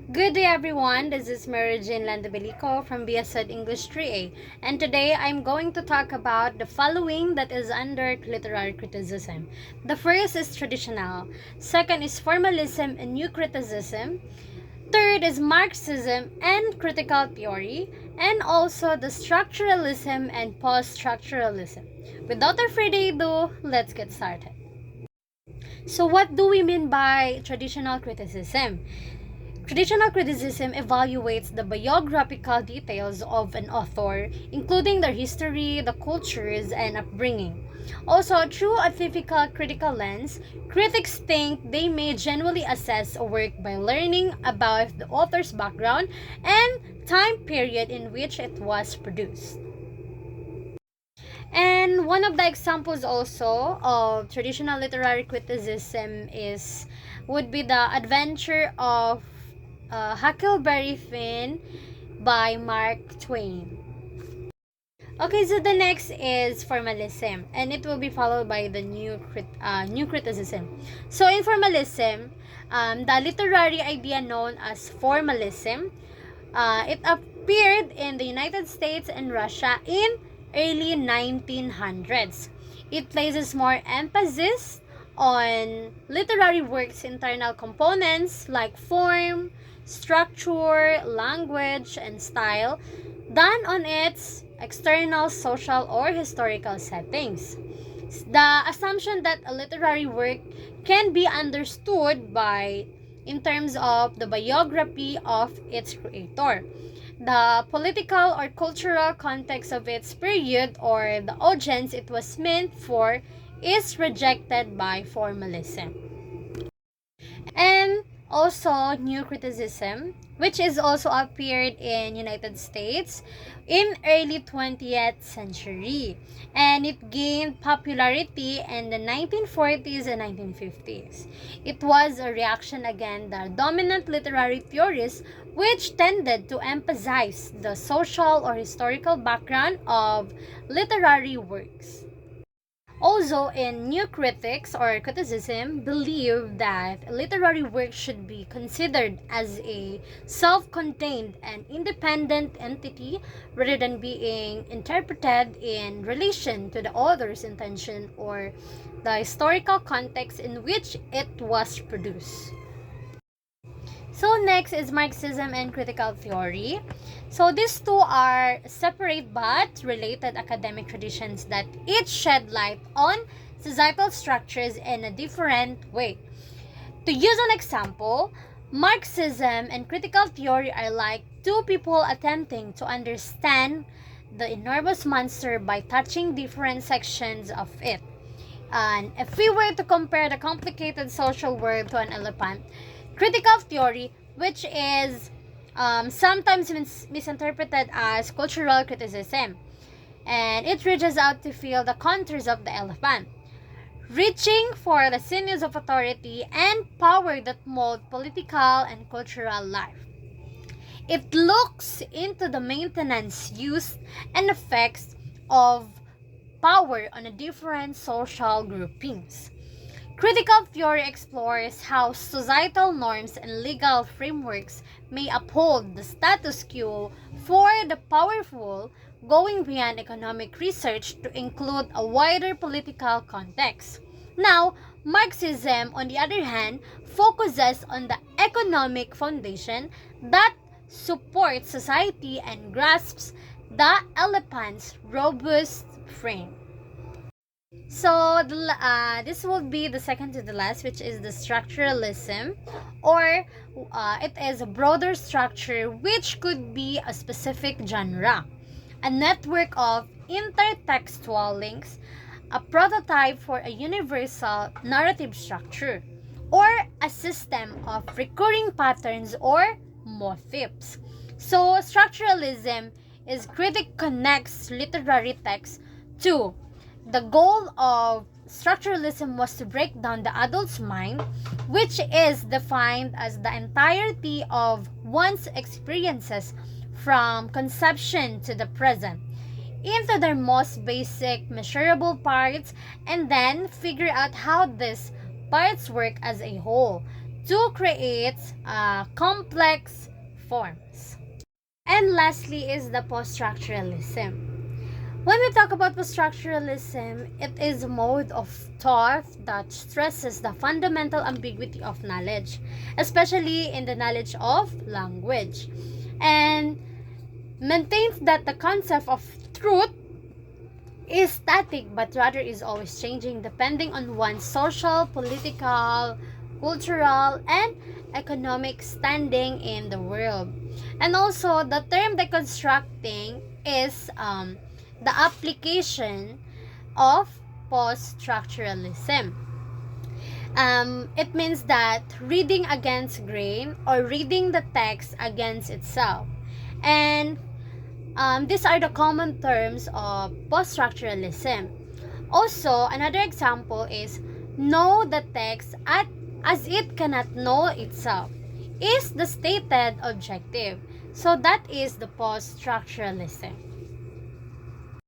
Good day everyone, this is Mary Jane Balico from BSED English 3A, and today I'm going to talk about the following that is under literary criticism. The first is traditional, second is formalism and new criticism, third is Marxism and critical theory, and also the structuralism and post-structuralism. Without further ado, let's get started. So what do we mean by traditional criticism? Traditional criticism evaluates the biographical details of an author, including their history, the cultures, and upbringing. Also, through a typical critical lens, critics think they may genuinely assess a work by learning about the author's background and time period in which it was produced. And one of the examples also of traditional literary criticism would be the Adventure of Huckleberry Finn by Mark Twain. Okay, so the next is formalism, and it will be followed by the new criticism. So in formalism, the literary idea known as formalism, it appeared in the United States and Russia in early 1900s. It places more emphasis on literary works' internal components like form, structure, language, and style than on its external social or historical settings. The assumption that a literary work can be understood in terms of the biography of its creator, the political or cultural context of its period, or the audience it was meant for is rejected by formalism. And also new criticism, which is also appeared in United States in early 20th century, and it gained popularity in the 1940s and 1950s. It was a reaction against the dominant literary theories, which tended to emphasize the social or historical background of literary works. Also, in new critics or criticism believe that literary work should be considered as a self-contained and independent entity rather than being interpreted in relation to the author's intention or the historical context in which it was produced. So next is Marxism and critical theory. So these two are separate but related academic traditions that each shed light on societal structures in a different way. To use an example, Marxism and critical theory are like two people attempting to understand the enormous monster by touching different sections of it. And if we were to compare the complicated social world to an elephant, critical theory, which is sometimes misinterpreted as cultural criticism, and it reaches out to feel the contours of the elephant, reaching for the sinews of authority and power that mold political and cultural life. It looks into the maintenance, use, and effects of power on the different social groupings. Critical theory explores how societal norms and legal frameworks may uphold the status quo for the powerful, going beyond economic research to include a wider political context. Now, Marxism, on the other hand, focuses on the economic foundation that supports society and grasps the elephant's robust frame. So this will be the second to the last, which is the structuralism, or it is a broader structure which could be a specific genre, a network of intertextual links, a prototype for a universal narrative structure, or a system of recurring patterns or motifs. So structuralism is critic connects literary text to the goal of structuralism was to break down the adult's mind, which is defined as the entirety of one's experiences from conception to the present, into their most basic measurable parts, and then figure out how these parts work as a whole to create complex forms. And lastly is the post-structuralism. When we talk about post-structuralism, it is a mode of thought that stresses the fundamental ambiguity of knowledge, especially in the knowledge of language, and maintains that the concept of truth is static but rather is always changing depending on one's social, political, cultural, and economic standing in the world. And also, the term deconstructing is the application of post-structuralism. It means that reading against grain or reading the text against itself. And these are the common terms of post-structuralism. Also, another example is know the text as it cannot know itself is the stated objective. So that is the post-structuralism.